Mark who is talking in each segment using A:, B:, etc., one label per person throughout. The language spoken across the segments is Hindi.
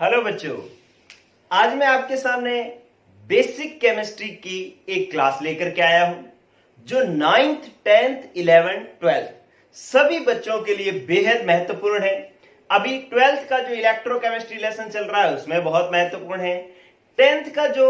A: हेलो बच्चों, आज मैं आपके सामने बेसिक केमिस्ट्री की एक क्लास लेकर के आया हूं जो 9th, 10th, 11th, 12th सभी बच्चों के लिए बेहद महत्वपूर्ण है। अभी 12th का जो इलेक्ट्रोकेमिस्ट्री लेसन चल रहा है उसमें बहुत महत्वपूर्ण है। 10th का जो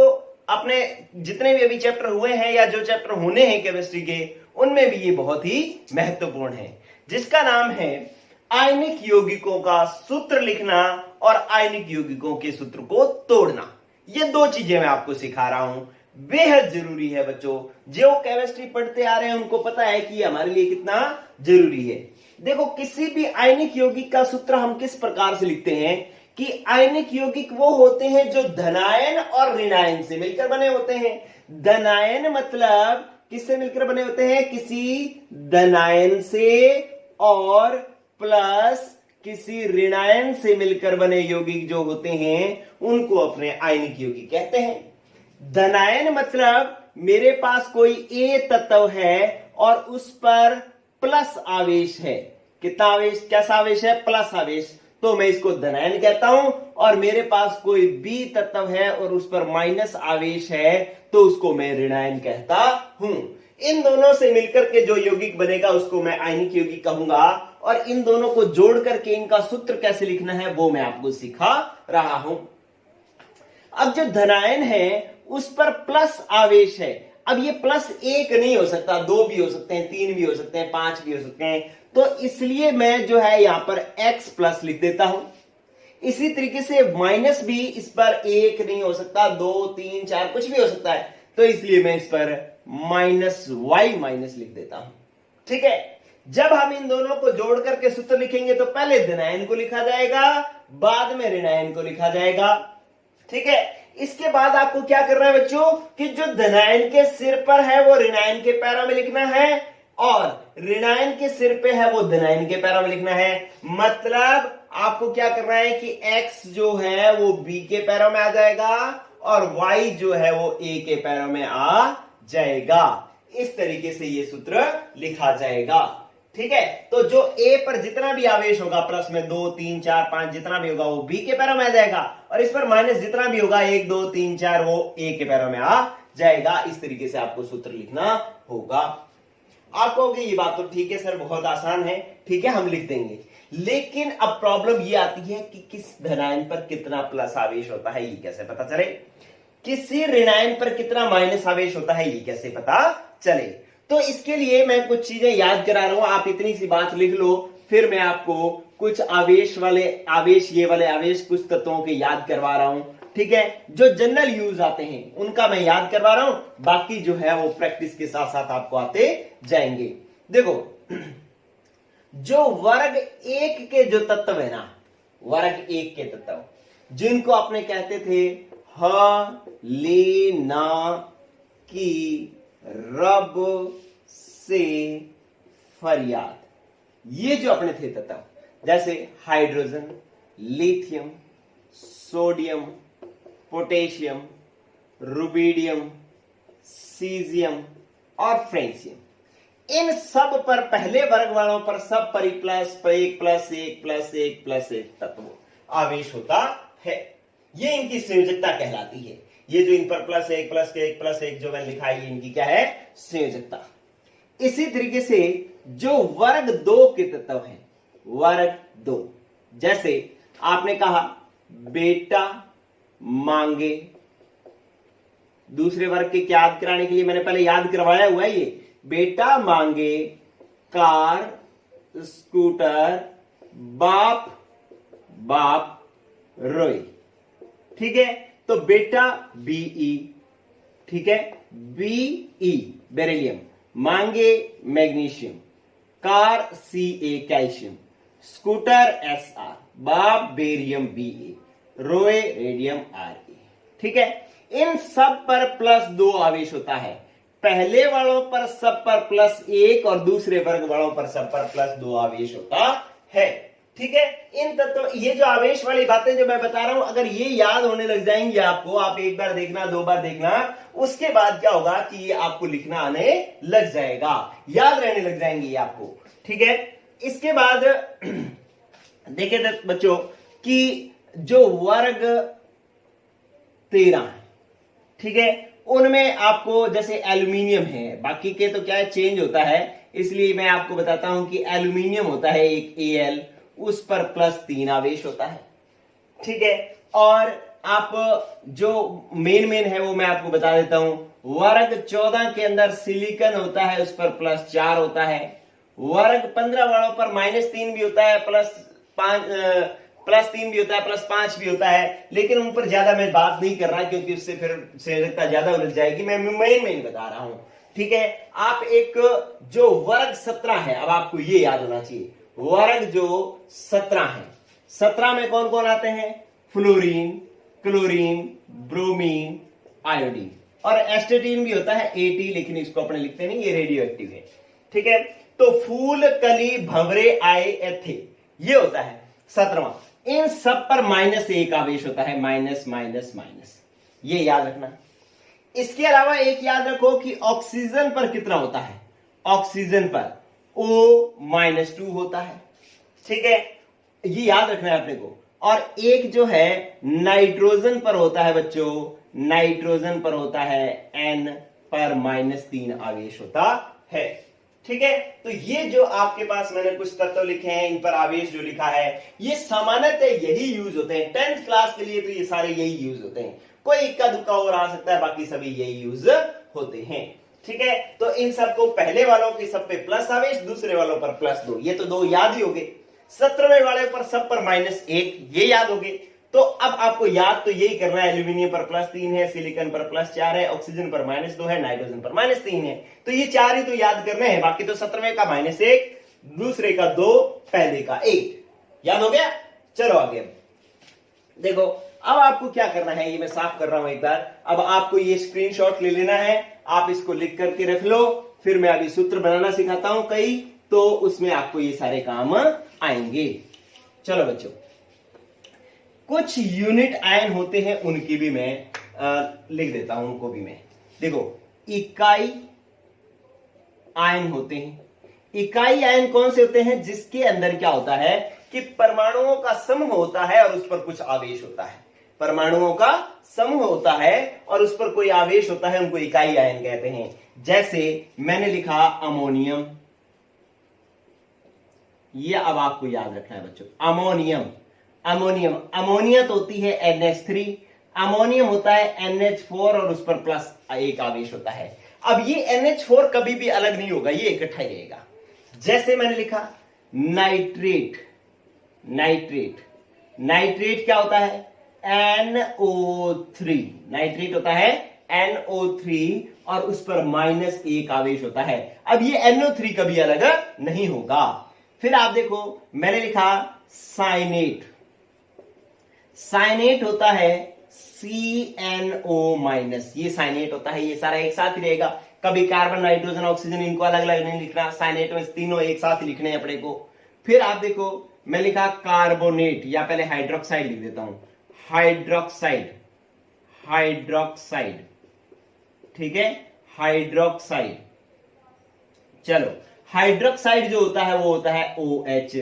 A: अपने जितने भी अभी चैप्टर हुए हैं या जो चैप्टर होने हैं केमिस्ट्री के, उनमें भी ये बहुत ही महत्वपूर्ण है, जिसका नाम है आयनिक यौगिकों का सूत्र लिखना और आयनिक यौगिकों के सूत्र को तोड़ना। ये दो चीजें मैं आपको सिखा रहा हूं, बेहद जरूरी है बच्चों। जो केमिस्ट्री पढ़ते आ रहे हैं उनको पता है कि हमारे लिए कितना जरूरी है। देखो, किसी भी आयनिक यौगिक का सूत्र हम किस प्रकार से लिखते हैं कि आयनिक यौगिक वो होते हैं जो धनायन और ऋणायन से मिलकर बने होते हैं। धनायन मतलब किससे मिलकर बने होते हैं? किसी धनायन से, और प्लस किसी ऋणायन से मिलकर बने यौगिक जो होते हैं उनको अपने आयनिक यौगिक कहते हैं। धनायन मतलब मेरे पास कोई ए तत्व है और उस पर प्लस आवेश है। कितना आवेश? कैसा आवेश है? प्लस आवेश, तो मैं इसको धनायन कहता हूं। और मेरे पास कोई बी तत्व है और उस पर माइनस आवेश है, तो उसको मैं ऋणायन कहता हूं। इन दोनों से मिलकर के जो यौगिक बनेगा उसको मैं आयनिक यौगिक कहूंगा, और इन दोनों को जोड़ करके इनका सूत्र कैसे लिखना है वो मैं आपको सिखा रहा हूं। अब जो धनायन है उस पर प्लस आवेश है। अब ये प्लस एक नहीं हो सकता, दो भी हो सकते हैं, तीन भी हो सकते हैं, पांच भी हो सकते हैं, तो इसलिए मैं जो है यहां पर x प्लस लिख देता हूं। इसी तरीके से माइनस भी इस पर एक नहीं हो सकता, दो, तीन, चार, कुछ भी हो सकता है, तो इसलिए मैं इस पर माइनस y माइनस लिख देता हूं। ठीक है, जब हम इन दोनों को जोड़ करके सूत्र लिखेंगे तो पहले धनायन को लिखा जाएगा, बाद में ऋणायन को लिखा जाएगा। ठीक है, इसके बाद आपको क्या करना है बच्चों कि जो धनायन के सिर पर है वो ऋणायन के पैरों में लिखना है, और ऋणायन के सिर पे है वो धनायन के पैरों में लिखना है। मतलब आपको क्या करना है कि x जो है वो b के पैरों में आ जाएगा और y जो है वो a के पैरों में आ जाएगा। इस तरीके से ये सूत्र लिखा जाएगा। ठीक है, तो जो a पर जितना भी आवेश होगा, प्लस में 2, 3, 4, 5 जितना भी होगा वो b के पैरों में आ जाएगा, और इस पर माइनस जितना भी होगा 1, 2, 3, 4 वो a के पैरों में आ जाएगा। इस तरीके से आपको सूत्र लिखना होगा। आप कहोगे ये बात तो ठीक है सर, बहुत आसान है। ठीक है, हम लिख देंगे, लेकिन अब प्रॉब्लम ये आती है कि किस धनायन पर कितना प्लस आवेश होता है ये कैसे पता चले, किसी ऋणायन पर कितना माइनस आवेश होता है ये कैसे पता चले। तो इसके लिए मैं कुछ चीजें याद करा रहा हूं, आप इतनी सी बात लिख लो, फिर मैं आपको कुछ ये वाले आवेश कुछ तत्वों के याद करवा रहा हूं। ठीक है, जो जनरल यूज आते हैं उनका मैं याद करवा रहा हूं, बाकी जो है वो प्रैक्टिस के साथ साथ आपको आते जाएंगे। देखो, जो वर्ग एक के जो तत्व है ना, वर्ग एक के तत्व जिनको आपने कहते थे लेना की रब से फरियाद, ये जो अपने थे तत्व, जैसे hydrogen, lithium, sodium, potassium, rubidium, caesium और फ्रेंसियम, इन सब पर पहले वर्ग वालों पर सब पर प्लस एक प्लस एक प्लस एक प्लस एक तत्व आवेश होता है। ये इनकी संयोजकता कहलाती है। ये जो इन पर प्लस एक जो मैंने लिखा है, इनकी क्या है? संयोजकता। इसी तरीके से जो वर्ग दो के तत्व हैं, वर्ग दो, जैसे आपने कहा बेटा मांगे, दूसरे वर्ग के याद कराने के लिए मैंने पहले याद करवाया हुआ है। ये बेटा मांगे, कार, स्कूटर, बाप रोए। ठीक है, तो बेटा बीई, ठीक है, बीई बेरिलियम, मांगे magnesium, car CA calcium, scooter SR, बाप बेरियम बीए, रोए रेडियम आरए। ठीक है, इन सब पर प्लस 2 आवेश होता है। पहले वालों पर सब पर प्लस 1 और दूसरे वर्ग वालों पर सब पर प्लस 2 आवेश होता है। ठीक है, इन तत्व ये जो आवेश वाली बातें जो मैं बता रहा हूं, अगर ये याद होने लग जाएंगे आपको, आप एक बार देखना, दो बार देखना, उसके बाद क्या होगा कि ये आपको लिखना आने लग जाएगा, याद रहने लग जाएंगे ये आपको। ठीक है, इसके बाद देखिए बच्चों कि जो वर्ग 13 है, ठीक है, उनमें आपको जैसे एल्यूमिनियम है, बाकी के तो क्या है चेंज होता है, इसलिए मैं आपको बताता हूं कि एल्यूमिनियम होता है एक Al, उस पर +3 आवेश होता है, ठीक है। और आप जो मेन है वो मैं आपको बता देता हूं, वर्ग 14 के अंदर सिलिकॉन होता है, उस पर +4 होता है। वर्ग 15 वालों पर -3 भी होता है, +3 भी होता है, +5 भी होता है, लेकिन उन पर ज्यादा मैं बात नहीं कर रहा क्योंकि उससे फिर संयोजकता ज्यादा उलझ जाएगी। मैं मेन बता रहा हूं, ठीक है। आप एक जो वर्ग 17 है, अब आपको ये याद होना चाहिए, वर्ग जो 17 है, 17 में कौन कौन आते हैं, फ्लोरीन, क्लोरीन, ब्रोमीन, आयोडीन, और एस्टेटीन भी होता है 80, लेकिन इसको अपने लिखते नहीं, ये रेडियो एक्टिव है, ठीक है। तो फूल, कली, भंवरे, आए, एथे, ये होता है 17वां। इन सब पर -1 आवेश होता है, माइनस माइनस माइनस, ये याद रखना। इसके अलावा एक याद रखो कि ऑक्सीजन पर कितना होता है, ऑक्सीजन पर O-2 होता है, ठीक है, ये याद रखना है अपने को। और एक जो है नाइट्रोजन पर होता है बच्चों, नाइट्रोजन पर होता है N पर -3 आवेश होता है, ठीक है। तो ये जो आपके पास मैंने कुछ तत्व लिखे हैं, इन पर आवेश जो लिखा है, ये सामान्यतः यही यूज होते हैं 10th क्लास के लिए, तो ये सारे यही यूज होते हैं, कोई इक्का दुक्का और आ सकता है, बाकी सभी यही यूज होते हैं, ठीक है। तो इन सबको पहले वालों के सब पे प्लस आवेश, दूसरे वालों पर +2, ये तो 2 याद ही हो गए। 17वें वाले पर सब पर -1, ये याद हो गए। तो अब आपको याद तो यही करना है, एल्यूमिनियम पर +3 है, सिलिकॉन पर +4 है, ऑक्सीजन पर -2 है, नाइट्रोजन पर -3 है, तो ये 4 ही तो याद करने हैं, बाकी तो 17वें का -1, दूसरे का 2, पहले का 1, याद हो गया। चलो आगे देखो, अब आपको क्या करना है, ये मैं साफ कर रहा हूं एक बार। अब आपको ये स्क्रीनशॉट ले लेना है, आप इसको लिख करके रख लो, फिर मैं अभी सूत्र बनाना सिखाता हूं कई, तो उसमें आपको ये सारे काम आएंगे। चलो बच्चों, कुछ यूनिट आयन होते हैं, उनकी भी मैं लिख देता हूं, उनको भी मैं, देखो इकाई आयन होते हैं। इकाई आयन कौन से होते हैं, जिसके अंदर क्या होता है कि परमाणुओं का समूह होता है और उस पर कुछ आवेश होता है, परमाणुओं का समूह होता है और उस पर कोई आवेश होता है, उनको इकाई आयन कहते हैं। जैसे मैंने लिखा अमोनियम, ये अब आपको याद रखना है बच्चों, अमोनियम, अमोनियम, अमोनियत होती है NH3, अमोनियम होता है NH4 और उस पर +1 आवेश होता है। अब ये NH4 कभी भी अलग नहीं होगा, ये इकट्ठा ही रहेगा। जैसे मैंने लिखा नाइट्रेट, नाइट्रेट, नाइट्रेट क्या होता है, NO3, नाइट्रेट होता है NO3 और उस पर -1 आवेश होता है। अब ये NO3 कभी अलग नहीं होगा। फिर आप देखो, मैंने लिखा साइनेट, साइनेट होता है CNO-, ये साइनेट होता है, ये सारा एक साथ ही रहेगा, कभी कार्बन, नाइट्रोजन, ऑक्सीजन इनको अलग अलग नहीं लिखना, साइनेट में तीनों एक साथ ही लिखने हैं अपने को। फिर आप देखो, मैं लिखा कार्बोनेट, या पहले हाइड्रोक्साइड लिख देता हूं, हाइड्रोक्साइड, हाइड्रोक्साइड, ठीक है, हाइड्रोक्साइड। चलो, हाइड्रोक्साइड जो होता है वो होता है OH-,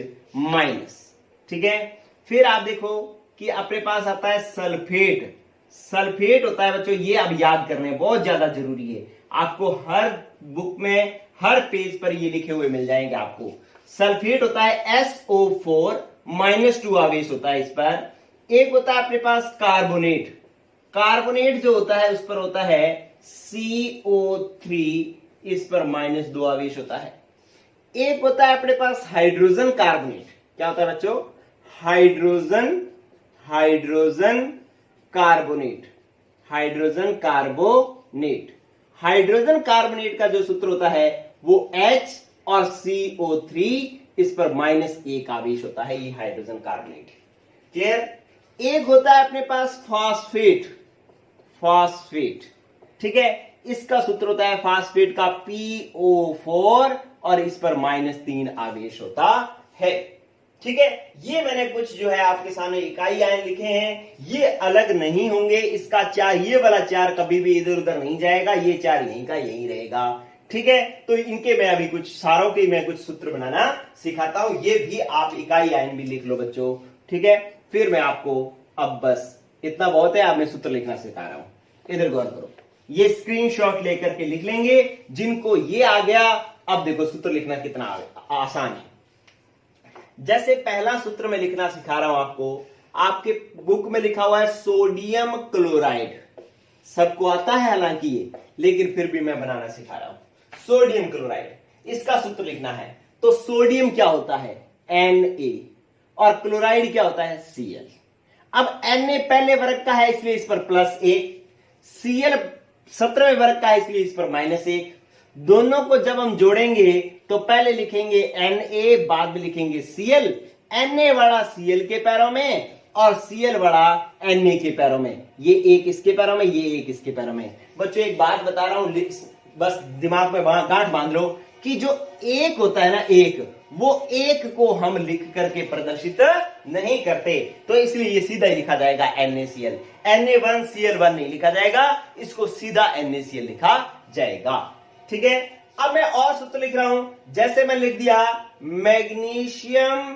A: ठीक है। फिर आप देखो कि अपने पास आता है सल्फेट, सल्फेट होता है बच्चों, ये अब याद करने बहुत ज्यादा जरूरी है, आपको हर बुक में हर पेज पर ये लिखे हुए मिल जाएंगे आपको। सल्फेट होता है SO4, -2 आवेश होता है इस पर। एक होता है अपने पास कार्बोनेट, कार्बोनेट जो होता है उस पर होता है CO3, इस पर -2 आवेश होता है। एक होता है अपने पास हाइड्रोजन कार्बोनेट, क्या होता है बच्चों, hydrogen, hydrogen carbonate, hydrogen carbonate, hydrogen carbonate का जो सूत्र होता है वो H और CO3, इस पर -1 आवेश होता है, ये हाइड्रोजन कार्बोनेट, क्लियर। एक होता है अपने पास फास्फेट, फास्फेट, ठीक है, इसका सूत्र होता है फास्फेट का PO4 और इस पर -3 आवेश होता है, ठीक है। ये मैंने कुछ जो है आपके सामने इकाई आयन लिखे हैं, ये अलग नहीं होंगे, इसका 4, ये वाला 4 कभी भी इधर उधर नहीं जाएगा, ये 4 यहीं का यहीं रहेगा, ठीक है। तो इनके मैं अभी कुछ सारों के मैं कुछ सूत्र बनाना सिखाता हूं, ये भी आप इकाई आयन भी लिख लो बच्चों, ठीक है। फिर मैं आपको अब बस इतना बहुत है, अब मैं सूत्र लिखना सिखा रहा हूं, इधर गौर करो। ये स्क्रीनशॉट लेकर के लिख लेंगे जिनको ये आ गया। अब देखो सूत्र लिखना कितना आसान है। जैसे पहला सूत्र मैं लिखना सिखा रहा हूं आपको, आपके बुक में लिखा हुआ है सोडियम क्लोराइड, सबको आता है हालांकि ये, लेकिन फिर भी मैं बनाना सिखा रहा हूं। सोडियम क्लोराइड, इसका सूत्र लिखना है तो सोडियम क्या होता है Na और क्लोराइड क्या होता है Cl। अब Na पहले वर्ग का है इसलिए इस पर +1, Cl 17वें वर्ग का है इसलिए इस पर -1। दोनों को जब हम जोड़ेंगे तो पहले लिखेंगे Na, बाद में लिखेंगे Cl। Na बड़ा Cl के पैरों में और Cl बड़ा Na के पैरों में। ये एक इसके पैरों में, ये एक इसके पैरों में। बच्चों एक बात बता रहा हूं, बस दिमाग में गांठ बांध लो कि जो एक होता है ना, एक, वो एक को हम लिख करके प्रदर्शित नहीं करते, तो इसलिए ये सीधा ही लिखा जाएगा NaCl। Na1Cl1 नहीं लिखा जाएगा, इसको सीधा NaCl लिखा जाएगा। ठीक है, अब मैं और सूत्र लिख रहा हूं। जैसे मैं लिख दिया मैग्नीशियम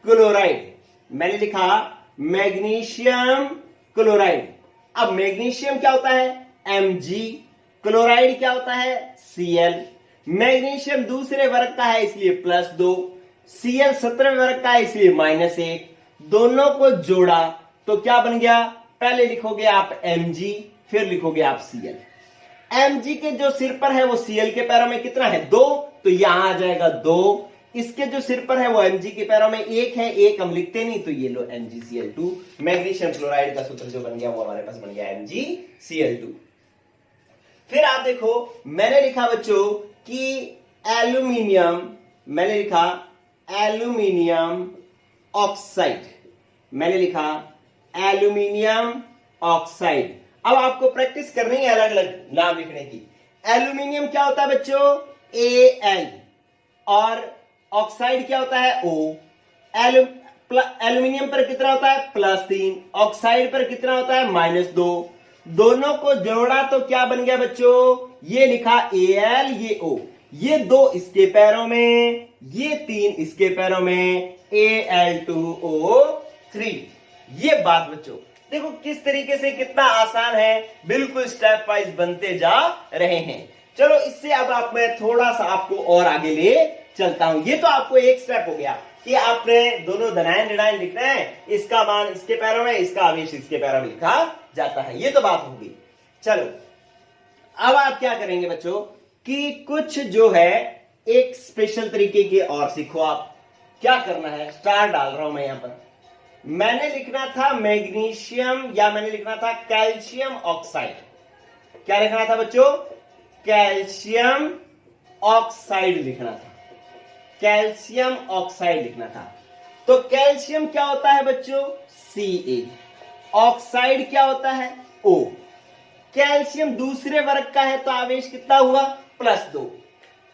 A: क्लोराइड, मैंने लिखा मैग्नीशियम क्लोराइड। अब मैग्नीशियम क्या होता है Mg, क्लोराइड क्या होता है Cl। मैग्नीशियम दूसरे वर्ग का है इसलिए +2, Cl 17वें वर्ग का है इसलिए -1। दोनों को जोड़ा तो क्या बन गया, पहले लिखोगे आप Mg, फिर लिखोगे आप Cl। Mg के जो सिर पर है वो Cl के पैरों में कितना है 2, तो यहां आ जाएगा 2। इसके जो सिर पर है वो Mg के पैरों में 1 है, 1 हम लिखते नहीं, तो ये लो MgCl2। मैग्नीशियम क्लोराइड का सूत्र जो बन गया वो हमारे पास बन गया MgCl2। फिर आप देखो मैंने लिखा बच्चों कि एल्यूमिनियम, मैंने लिखा एल्यूमिनियम ऑक्साइड, मैंने लिखा एल्यूमिनियम ऑक्साइड। अब आपको प्रैक्टिस करनी है अलग अलग नाम लिखने की। एल्यूमिनियम क्या होता है बच्चों Al और ऑक्साइड क्या होता है O। एल्यूमिनियम पर कितना होता है +3, ऑक्साइड पर कितना होता है -2। दोनों को जोड़ा तो क्या बन गया बच्चों, ये लिखा Al, ये O, ये 2 इसके पैरों में, ये 3 इसके पैरों में, Al2O3। ये बात बच्चों देखो किस तरीके से, कितना आसान है, बिल्कुल स्टेप वाइज बनते जा रहे हैं। चलो इससे अब आप मैं थोड़ा सा आपको और आगे ले चलता हूं। ये तो आपको एक स्टेप हो गया कि आपने दोनों धनायन ऋणायन लिखना है, इसका मान इसके पैरों में, इसका आवेश इसके पैरों में लिखा जाता है, ये तो बात होगी। चलो अब आप क्या करेंगे बच्चों कि कुछ जो है एक स्पेशल तरीके के और सीखो। आप क्या करना है, स्टार डाल रहा हूं मैं यहां पर। मैंने लिखना था मैग्नीशियम या मैंने लिखना था कैल्शियम ऑक्साइड। क्या लिखना था बच्चों, कैल्शियम ऑक्साइड लिखना था, कैल्शियम ऑक्साइड लिखना था। तो कैल्शियम क्या होता है बच्चों Ca, ऑक्साइड क्या होता है O। कैल्शियम दूसरे वर्ग का है तो आवेश कितना हुआ +2,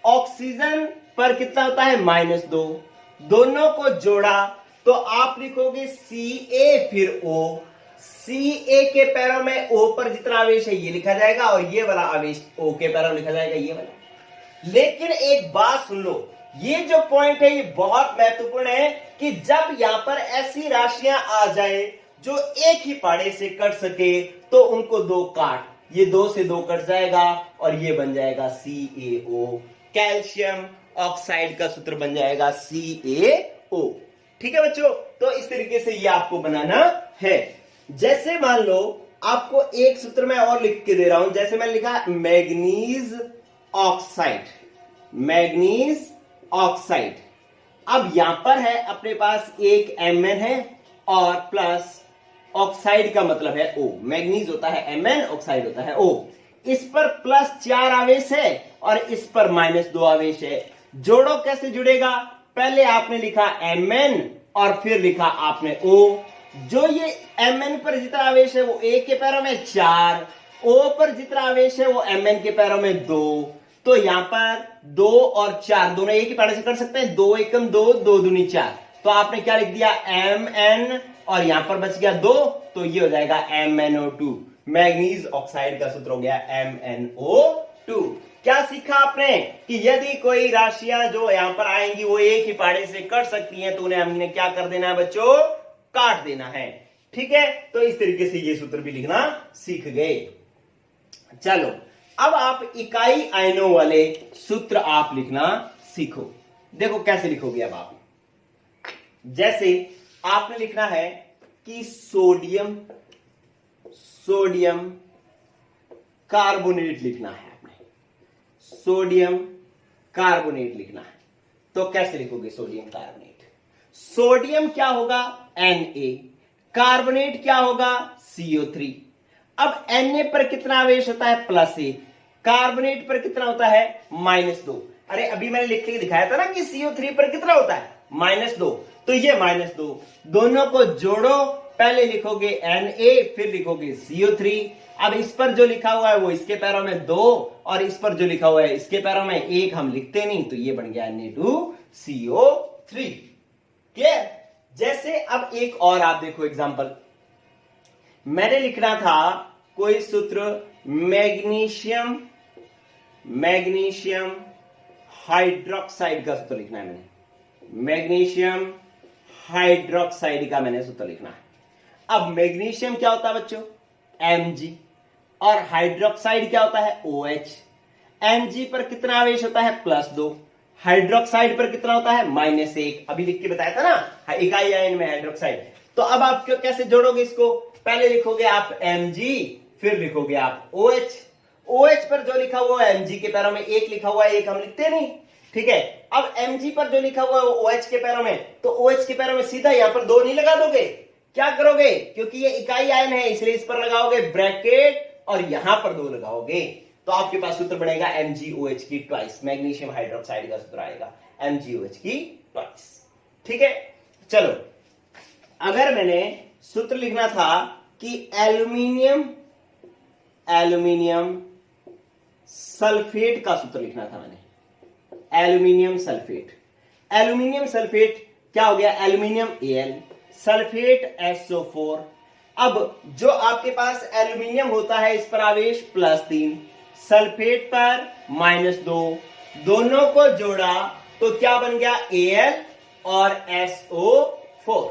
A: ऑक्सीजन पर कितना होता है -2। दोनों को जोड़ा तो आप लिखोगे Ca फिर O। Ca के पैरों में O पर जितना आवेश है ये लिखा जाएगा और ये वाला आवेश O के पैरों में लिखा जाएगा, ये वाला। लेकिन एक बात सुन लो, ये जो पॉइंट है ये बहुत महत्वपूर्ण है कि जब यहां पर ऐसी राशियां आ जाए जो एक ही पाड़े से कट सके तो उनको 2 काट, ये 2 से 2 कट जाएगा और ये बन जाएगा CaO। कैल्शियम ऑक्साइड का सूत्र बन जाएगा CaO। ठीक है बच्चों, तो इस तरीके से ये आपको बनाना है। जैसे मान लो आपको एक सूत्र में और लिख के दे रहा हूं, जैसे मैंने लिखा मैग्नीज ऑक्साइड, मैग्नीज ऑक्साइड। अब यहां पर है अपने पास एक Mn है और प्लस ऑक्साइड का मतलब है O। मैग्नीज होता है Mn, ऑक्साइड होता है O। इस पर +4 आवेश है और इस पर -2 आवेश है। जोड़ो कैसे जुड़ेगा, पहले आपने लिखा Mn और फिर लिखा आपने O। जो ये Mn पर जितना आवेश है वो A के पैरों में 4, O पर जितना आवेश है वो Mn के पैरों में 2। तो यहां पर 2 और 4 दोनों एक ही पाड़े से कर सकते हैं, 2 एकम 2, 2 दूनी 4। तो आपने क्या लिख दिया Mn और यहां पर बच गया 2, तो ये हो जाएगा MnO2। मैग्नीज ऑक्साइड का सूत्र हो गया MnO2। क्या सीखा आपने कि यदि कोई राशियां जो यहां पर आएंगी वो एक ही पाड़े से कट सकती हैं तो उन्हें हमने क्या कर देना है बच्चों, काट देना है। ठीक है, तो इस तरीके से ये सूत्र भी लिखना सीख गए। चलो अब आप इकाई आयनों वाले सूत्र आप लिखना सीखो। देखो कैसे लिखोगे अब आप, जैसे आपने लिखना है कि सोडियम कार्बोनेट लिखना है, आपने सोडियम कार्बोनेट लिखना है। तो कैसे लिखोगे सोडियम कार्बोनेट? सोडियम क्या होगा Na, कार्बोनेट क्या होगा CO3। अब Na पर कितना आवेश होता है +1, कार्बोनेट पर कितना होता है -2। अरे अभी मैंने लिख के दिखाया था ना कि CO3 पर कितना होता है -2, तो ये -2 दोनों को जोड़ो, पहले लिखोगे Na फिर लिखोगे CO3। अब इस पर जो लिखा हुआ है वो इसके पैरों में 2 और इस पर जो लिखा हुआ है इसके पैरों में 1 हम लिखते नहीं, तो ये बन गया Na2CO3। क्लियर? जैसे अब एक और आप देखो एग्जांपल, मैंने लिखना था कोई सूत्र मैग्नीशियम हाइड्रोक्साइड का सूत्र लिखना है, मैंने मैग्नीशियम हाइड्रोक्साइड का मैंने सूत्र लिखना है। अब मैग्नीशियम क्या होता है बच्चों Mg और हाइड्रोक्साइड क्या होता है OH। Mg पर कितना आवेश होता है +2, हाइड्रोक्साइड पर कितना होता है -1। अभी लिख के बताया था ना इकाई आयन में हाइड्रोक्साइड। तो अब आप कैसे जोड़ोगे इसको? पहले लिखोगे आप Mg फिर लिखोगे आप OH। OH पर जो लिखा हुआ है Mg के पैरों में 1 लिखा हुआ है, 1 हम लिखते नहीं, ठीक है। अब Mg पर जो लिखा हुआ है वो OH के पैरों में, तो OH के पैरों में सीधा यहां पर 2 नहीं लगा दोगे, क्या करोगे? क्योंकि ये इकाई आयन है इसलिए इस पर लगाओगे ब्रैकेट और यहां पर 2 लगाओगे, तो आपके पास सूत्र बनेगा MgOH की ट्वाइस, मैग्नीशियम हाइड्रोक्साइड का सूत्र आएगा MgOH की ट्वाइस। ठीक है, चलो अगर मैंने सूत्र लिखना था कि एल्यूमिनियम सल्फेट का सूत्र लिखना था, मैंने एल्यूमिनियम सल्फेट क्या हो गया, एल्यूमिनियम Al, सल्फेट SO4। अब जो आपके पास एल्यूमिनियम होता है इस पर आवेश +3, सल्फेट पर -2, दोनों को जोड़ा तो क्या बन गया Al और SO4।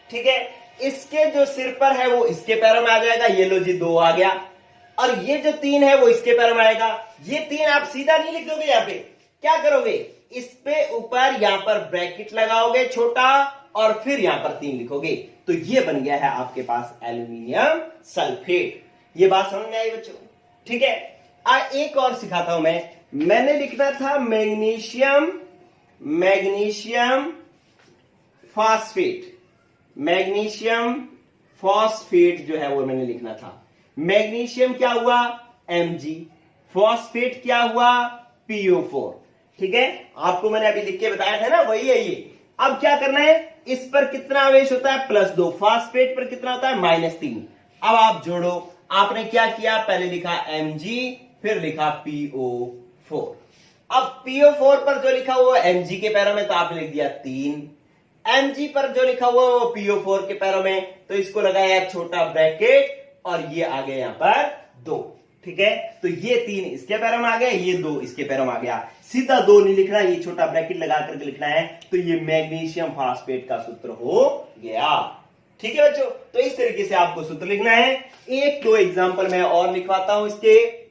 A: ठीक है, इसके जो सिर पर है वो इसके पैरों में आ जाएगा, ये लो जी 2 आ गया, और ये जो 3 है वो इसके पैरों में आएगा। ये 3 आप सीधा नहीं लिख दोगे, यहां पे क्या करोगे, इस पे ऊपर यहां पर ब्रैकेट लगाओगे छोटा और फिर यहां पर 3 लिखोगे, तो ये बन गया है आपके पास एल्यूमिनियम सल्फेट। ये बात समझ में आई बच्चों? ठीक है, एक और सिखाता हूं मैंने लिखना था मैग्नीशियम फॉस्फेट जो है वो मैंने लिखना था। मैग्नीशियम क्या हुआ Mg, फॉस्फेट क्या हुआ PO4। ठीक है, आपको मैंने अभी लिख के बताया था ना, वही है ये। अब क्या करना है, इस पर कितना आवेश होता है +2, फॉस्फेट पर कितना होता है -3। अब आप जोड़ो, आपने क्या किया, पहले लिखा Mg फिर लिखा PO4। अब PO4 पर जो लिखा हुआ Mg के पैरों में तो आपने लिख दिया 3, Mg पर जो लिखा हुआ वो PO4 के पैरों में, तो इसको लगाया छोटा ब्रैकेट और ये आ गया यहां पर 2। ठीक है, तो ये 3 इसके पैरों में आ गया, ये 2 इसके पैरों में आ गया, सीधा 2 नहीं लिखना, ये छोटा ब्रैकेट लगा करके लिखना है, तो ये मैग्नीशियम फॉस्फेट का सूत्र हो गया। ठीक है बच्चों, तो इस तरीके से आपको सूत्र लिखना है। 1-2 एग्जाम्पल मैं और लिखवाता हूं, इसके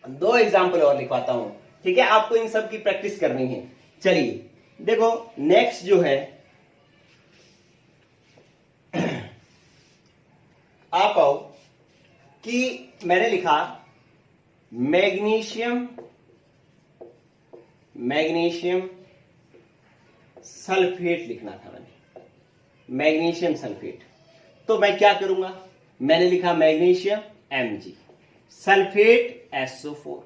A: 2 एग्जाम्पल और लिखवाता हूं। ठीक है, आपको इन सब की प्रैक्टिस करनी है। चलिए देखो नेक्स्ट जो है, आप आओ कि मैंने लिखा मैग्नीशियम सल्फेट लिखना था, मैंने मैग्नीशियम सल्फेट। तो मैं क्या करूंगा, मैंने लिखा magnesium Mg, sulphate SO4।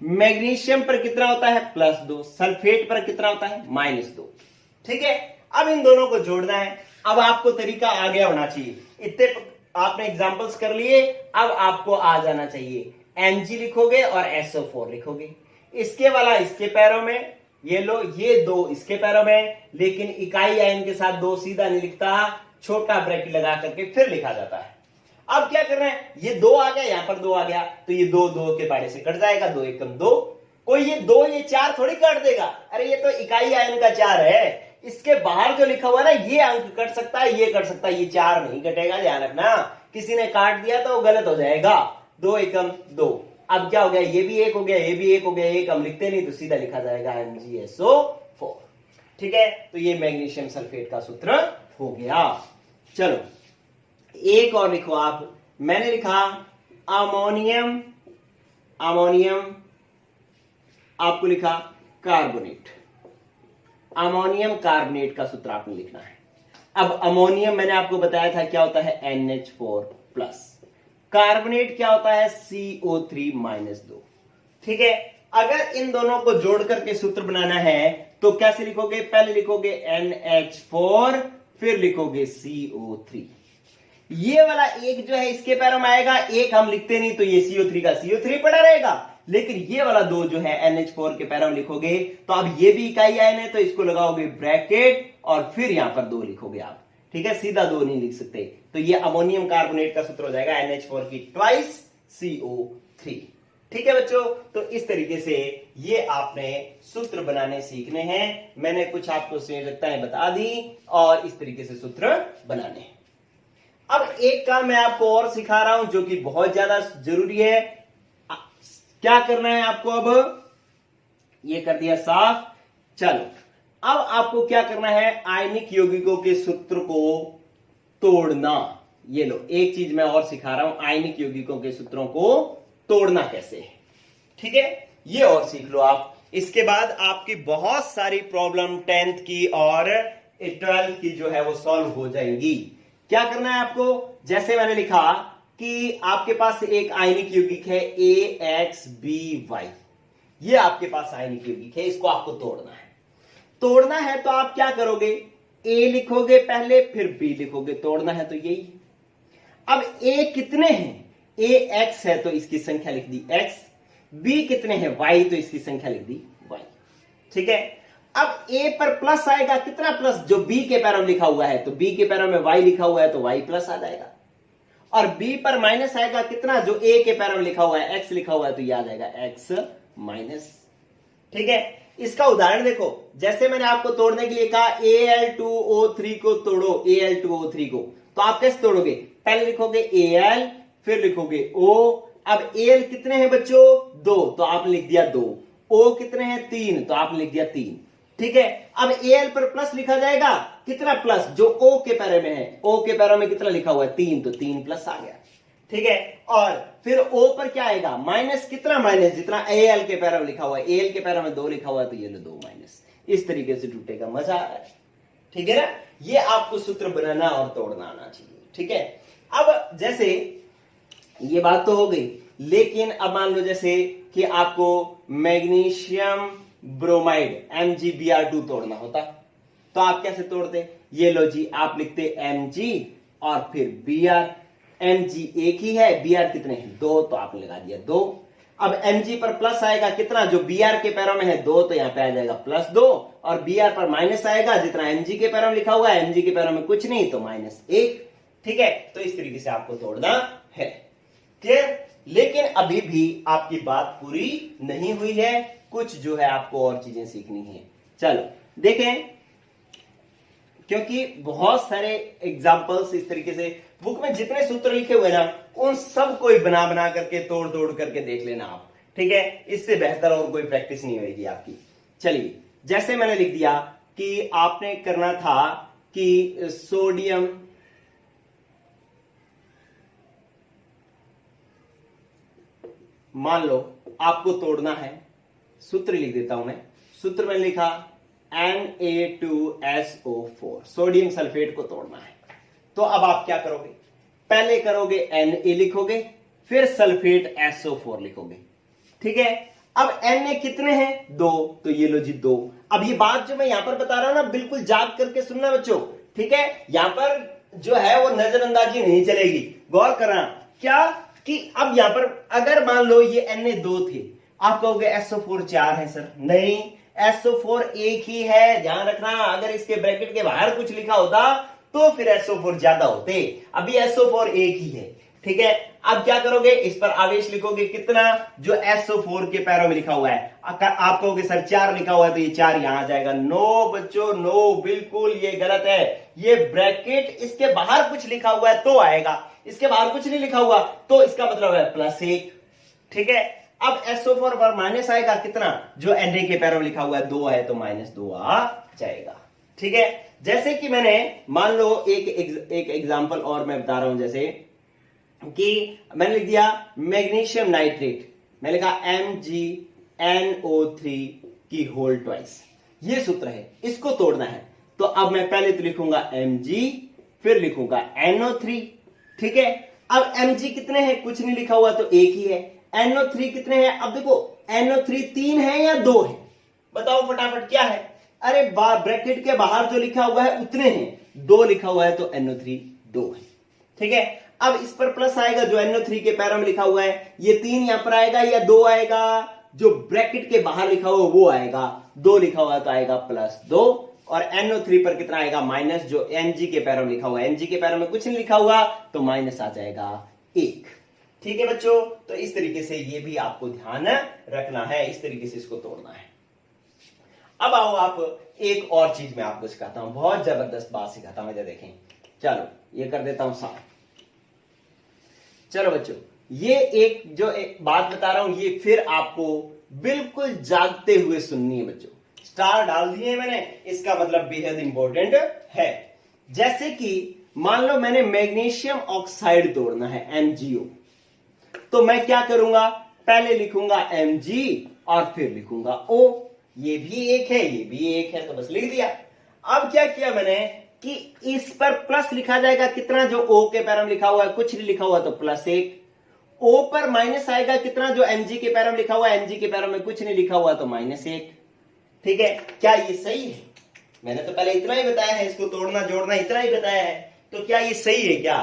A: Magnesium पर कितना होता है +2, सल्फेट पर कितना होता है -2। ठीक है, अब इन दोनों को जोड़ना है। अब आपको तरीका आ गया होना चाहिए, इतने आपने एग्जांपल्स कर लिए, अब आपको आ जाना चाहिए। Mg लिखोगे और SO4 लिखोगे, इसके वाला इसके पैरों में, ये लो ये 2 इसके पैरों में, लेकिन इकाई आयन के साथ 2 सीधा नहीं लिखता, छोटा ब्रैकेट लगा करके फिर लिखा जाता है। अब क्या करना है, ये 2 आ गया, यहां पर 2 आ गया, तो ये 2 के पाड़े से कट जाएगा, 2 एकम 2। कोई ये 2 ये 4 थोड़ी काट देगा, अरे ये तो इकाई आयन का 4 है, इसके बाहर जो लिखा हुआ है ना, ये अंक कट सकता है, ये कट सकता है, ये 4 नहीं कटेगा, ध्यान रखना। किसी ने काट दिया तो वो गलत हो जाएगा। 2 एकम 2। अब क्या हो गया, ये भी 1 हो गया, ये भी 1 हो गया, एक हम लिखते नहीं तो सीधा लिखा जाएगा MgSO4। ठीक है, तो ये मैग्नीशियम सल्फेट का सूत्र हो गया। चलो एक और लिखो आप। मैंने लिखा अमोनियम, अमोनियम आपको लिखा कार्बोनेट, अमोनियम कार्बोनेट का सूत्र आपने लिखना है। अब अमोनियम मैंने आपको बताया था क्या होता है NH4+, कार्बोनेट क्या होता है CO3-2। ठीक है, अगर इन दोनों को जोड़ करके सूत्र बनाना है तो कैसे लिखोगे, पहले लिखोगे NH4 फिर लिखोगे CO3। ये वाला एक जो है इसके पैरों में आएगा, एक हम लिखते नहीं तो ये CO3 का CO3 पड़ा रहेगा, लेकिन ये वाला 2 जो है NH4 के पैरों में लिखोगे तो अब ये भी इकाई आयन है तो इसको लगाओगे ब्रैकेट और फिर यहां पर 2 लिखोगे आप। ठीक है, सीधा 2 नहीं लिख सकते, तो ये अमोनियम कार्बोनेट का सूत्र हो जाएगा NH4 की ट्वाइस CO3। ठीक है बच्चों, तो इस तरीके से ये आपने सूत्र बनाने सीखने हैं। मैंने कुछ आपको संयोजकताएं बता दी और इस तरीके से सूत्र बनाने हैं। अब एक काम मैं आपको और सिखा रहा हूं जो कि बहुत ज्यादा जरूरी है। क्या करना है आपको, अब ये कर दिया साफ। चलो अब आपको क्या करना है, आयनिक यौगिकों के सूत्र को तोड़ना। ये लो, एक चीज मैं और सिखा रहा हूं, आयनिक यौगिकों के सूत्रों को तोड़ना कैसे है। ठीक है, ये और सीख लो आप। इसके बाद आपकी बहुत सारी प्रॉब्लम 10th की और 12th की जो है वो सॉल्व हो जाएंगी। क्या करना है आपको, जैसे मैंने लिखा कि आपके पास एक आयनिक यौगिक है AXBY, ये आपके पास आयनिक यौगिक है, इसको आपको तोड़ना है। तोड़ना है तो आप क्या करोगे, A लिखोगे पहले फिर B लिखोगे, तोड़ना है तो यही। अब A कितने हैं, A X है तो इसकी संख्या लिख दी X, B कितने हैं Y तो इसकी संख्या लिख दी Y। ठीक है, अब A पर प्लस आएगा, कितना प्लस, जो B के पैरों में लिखा हुआ है, तो B के पैरों में Y लिखा हुआ है तो Y प्लस आ जाएगा। और B पर माइनस आएगा, कितना, जो A के पैरों में लिखा हुआ है X लिखा हुआ है तो ये आ जाएगा X माइनस। ठीक है, इसका उदाहरण देखो, जैसे मैंने आपको तोड़ने के लिए कहा Al2O3 को तोड़ो, Al2O3 को, तो आप कैसे तोड़ोगे, पहले लिखोगे Al फिर लिखोगे O। अब Al कितने हैं बच्चों, 2, तो आपने लिख दिया 2। O कितने हैं, 3, तो आपने लिख दिया 3। ठीक है, अब Al पर प्लस लिखा जाएगा, कितना प्लस, जो O के पैरों में है, O के पैरों में कितना लिखा हुआ है 3, तो 3 प्लस आ गया। ठीक है, और फिर O पर क्या आएगा, माइनस, कितना माइनस, जितना Al के पैरों में लिखा हुआ है, Al के पैरों में 2 लिखा हुआ है तो ये 2 माइनस। इस तरीके से टूटेगा, मजा आ रहा है। ठीक है ना, ये आपको सूत्र बनाना और तोड़ना आना चाहिए। ठीक है, अब जैसे ये बात तो हो गई, लेकिन अब मान लो जैसे कि आपको मैग्नीशियम ब्रोमाइड MgBr2 तोड़ना होता तो आप कैसे तोड़ते, ये लो जी, आप लिखते Mg और फिर Br। Mg एक ही है, Br कितने हैं, 2, तो आपने लगा दिया 2। अब Mg पर प्लस आएगा, कितना, जो Br के पैरों में है 2, तो यहां पे आ जाएगा +2, और Br पर माइनस आएगा, जितना Mg के पैरों में लिखा हुआ है, Mg के पैरों में कुछ नहीं तो -1। ठीक है, तो इस तरीके से आपको तोड़ना है। क्लियर, लेकिन अभी भी आपकी बात पूरी नहीं हुई है, कुछ जो है आपको और चीजें सीखनी है। चलो देखें, क्योंकि बहुत सारे एग्जाम्पल्स इस तरीके से बुक में जितने सूत्र लिखे हुए ना, उन सब को बना बना करके तोड़ तोड़ करके देख लेना आप। ठीक है, इससे बेहतर और कोई प्रैक्टिस नहीं होगी आपकी। चलिए, जैसे मैंने लिख दिया कि आपने करना था कि सोडियम मान लो आपको तोड़ना है, सूत्र लिख देता हूं मैं। सूत्र में लिखा Na2SO4, सोडियम सल्फेट को तोड़ना है। तो अब आप क्या करोगे, पहले करोगे Na लिखोगे, फिर सल्फेट SO4 लिखोगे। ठीक है, अब Na कितने हैं, 2, तो ये लो जी 2। अब ये बात जो मैं यहां पर बता रहा हूं ना, बिल्कुल जाग करके सुनना बच्चों। ठीक है, यहां पर जो है वो नजरअंदाजी नहीं चलेगी, गौर करना। क्या कि अब यहां पर अगर मान लो ये Na 2 थे, आप कहोगे SO4 4 है सर, नहीं, SO4 एक ही है, ध्यान रखना। अगर इसके ब्रैकेट के बाहर कुछ लिखा होता तो फिर SO4 ज्यादा होते, अभी SO4 एक ही है। ठीक है, अब क्या करोगे, इस पर आवेश लिखोगे कितना, जो SO4 के पैरों में लिखा हुआ है। आप कहोगे सर 4 लिखा हुआ है तो ये 4 यहां आ जाएगा। नो बच्चों नो, बिल्कुल ये गलत है। ये ब्रैकेट इसके बाहर कुछ लिखा हुआ है तो आएगा, इसके बाहर कुछ नहीं लिखा हुआ तो इसका मतलब है +1। ठीक है, अब SO4 पर माइनस आएगा कितना, जो Na के पैरों में लिखा हुआ है 2 है तो -2 आ जाएगा। ठीक है, जैसे कि मैंने मान लो एक एग्जांपल और मैं बता रहा हूं, जैसे कि मैंने लिख दिया मैग्नीशियम नाइट्रेट, मैं लिखा MgNO3 की होल ट्वाइस, ये सूत्र है, इसको तोड़ना है। तो अब मैं पहले तो लिखूंगा Mg, फिर लिखूंगा NO3। ठीक है, अब Mg कितने हैं, कुछ नहीं लिखा हुआ तो एक ही है। NO3 कितने हैं, अब देखो NO3 3 है या 2 है, बताओ फटाफट क्या है। अरे ब्रैकेट के बाहर जो लिखा हुआ है उतने हैं, 2 लिखा हुआ है तो NO3 2 है। ठीक है, अब इस पर प्लस आएगा, जो NO3 के पैरों में लिखा हुआ है, ये 3 यहां पर आएगा या 2 आएगा, जो ब्रैकेट के बाहर लिखा हुआ वो आएगा, 2 लिखा हुआ तो आएगा +2, और NO3 पर कितना आएगा माइनस, जो Mg के पैरों में लिखा हुआ है, Mg के पैरों में कुछ नहीं लिखा हुआ तो माइनस आ जाएगा 1। ठीक है बच्चों, तो इस तरीके से ये भी आपको ध्यान रखना है, इस तरीके से इसको तोड़ना है। अब आओ आप एक और चीज मैं आपको सिखाता हूं, बहुत जबरदस्त बात सिखाता हूं, इधर देखें। चलो ये कर देता हूं साफ। चलो बच्चों, ये एक बात बता रहा हूं, ये फिर आपको बिल्कुल जागते हुए सुननी है बच्चों। स्टार डाल दिए मैंने, इसका मतलब बेहद इंपॉर्टेंट है। जैसे कि मान लो मैंने मैग्नीशियम ऑक्साइड तोड़ना है MgO, तो मैं क्या करूंगा, पहले लिखूंगा Mg और फिर लिखूंगा O। ये भी एक है, ये भी एक है, तो बस लिख दिया। अब क्या किया मैंने कि इस पर प्लस लिखा जाएगा कितना, जो O के पैरों में लिखा हुआ है, कुछ नहीं लिखा हुआ तो +1। O पर माइनस आएगा कितना, जो Mg के पैरों में लिखा हुआ है, Mg के पैरों में कुछ नहीं लिखा हुआ तो -1। ठीक है, क्या ये सही है, मैंने तो पहले इतना ही बताया है, इसको तोड़ना जोड़ना इतना ही बताया है, तो क्या ये सही है क्या।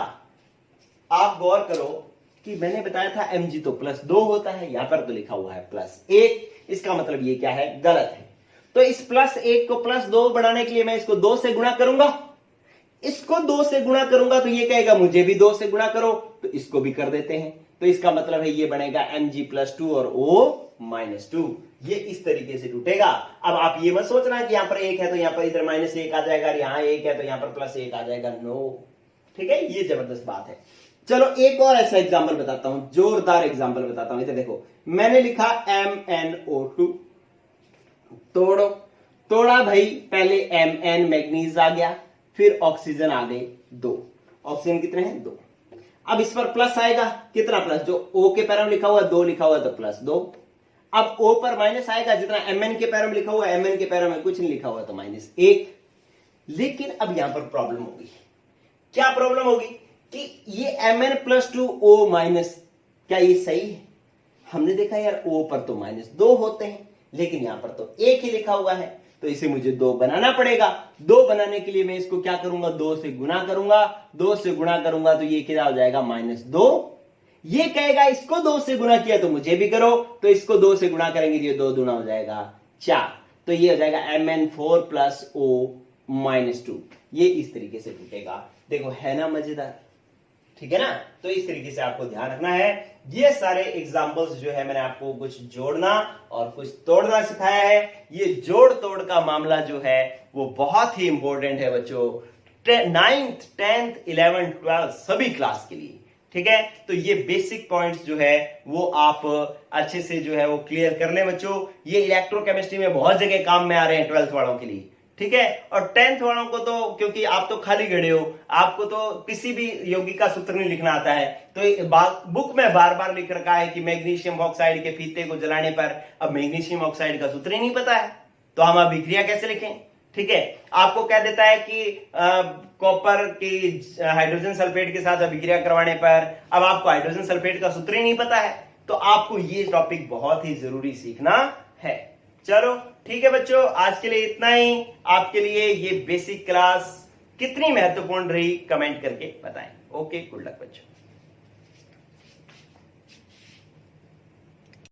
A: आप गौर करो कि मैंने बताया था Mg तो +2 होता है, यहां पर तो लिखा हुआ है +1, इसका मतलब ये क्या है, गलत है। तो इस +1 को +2 बनाने के लिए मैं इसको 2 से गुणा करूंगा, इसको 2 से गुणा करूंगा तो ये कहेगा मुझे भी 2 से गुणा करो, तो इसको भी कर देते हैं, तो इसका मतलब है ये बनेगा Mg +2 और O -2, ये इस तरीके से टूटेगा। अब आप ये मत सोचना कि यहां पर 1 है तो यहां पर इधर -1 आ जाएगा, यहां 1 है तो यहां पर +1 आ जाएगा, नो। ठीक है, ये जबरदस्त बात है। चलो एक और ऐसा एग्जाम्पल बताता हूं, जोरदार एग्जाम्पल बताता हूं। इधर देखो, मैंने लिखा MnO2, तोड़ा भाई, पहले Mn मैग्नीज आ गया, फिर ऑक्सीजन आ गए 2, ऑक्सीजन कितने हैं 2। अब इस पर प्लस आएगा, कितना प्लस, जो O के पैरों में लिखा हुआ 2 लिखा हुआ तो +2। अब O पर माइनस आएगा, जितना Mn के पैरों में लिखा हुआ है, Mn के पैरों में कुछ नहीं लिखा हुआ तो -1। लेकिन अब यहां पर प्रॉब्लम होगी, क्या प्रॉब्लम होगी कि ये Mn +2 O-, क्या ये सही है। हमने देखा यार O पर तो -2 होते हैं, लेकिन यहां पर तो 1 ही लिखा हुआ है, तो इसे मुझे 2 बनाना पड़ेगा। 2 बनाने के लिए मैं इसको क्या करूंगा, 2 से गुणा करूंगा, 2 से गुणा करूंगा तो ये क्या हो जाएगा -2। ये कहेगा इसको 2 से गुणा किया तो मुझे भी करो, तो इसको 2 से गुणा करेंगे तो ये 2 दूना हो जाएगा 4, तो ये हो जाएगा Mn4 + O-2। ये इस तरीके से टूटेगा। देखो है ना मजेदार, ठीक है ना। तो इस तरीके से आपको ध्यान रखना है। ये सारे एग्जांपल्स जो है मैंने आपको कुछ जोड़ना और कुछ तोड़ना सिखाया है। ये जोड़ तोड़ का मामला जो है वो बहुत ही इंपॉर्टेंट है बच्चों, 9th 10th 11th 12th सभी क्लास के लिए, ठीक है। तो ये बेसिक पॉइंट्स जो है वो आप अच्छे से जो है वो क्लियर कर लें बच्चों। ये इलेक्ट्रोकेमिस्ट्री में बहुत जगह काम में आ रहे हैं 12th वालों के लिए, ठीक है। और 10th वालों को तो क्योंकि आप तो खाली गड़े हो, आपको तो किसी भी यौगिक का सूत्र नहीं लिखना आता है, तो बुक में बार बार लिख रखा है कि मैग्नीशियम ऑक्साइड के फीते को जलाने पर, अब मैग्नीशियम ऑक्साइड का सूत्र ही नहीं पता है तो हम अभिक्रिया कैसे लिखें, ठीक है। आपको कह देता है कि कॉपर की हाइड्रोजन सल्फेट के साथ अभिक्रिया करवाने पर, अब आपको हाइड्रोजन सल्फेट का सूत्र ही नहीं पता है, तो आपको ये टॉपिक बहुत ही जरूरी सीखना है। चलो ठीक है बच्चों, आज के लिए इतना ही। आपके लिए ये बेसिक क्लास कितनी महत्वपूर्ण रही कमेंट करके बताएं। ओके, गुड लक बच्चों।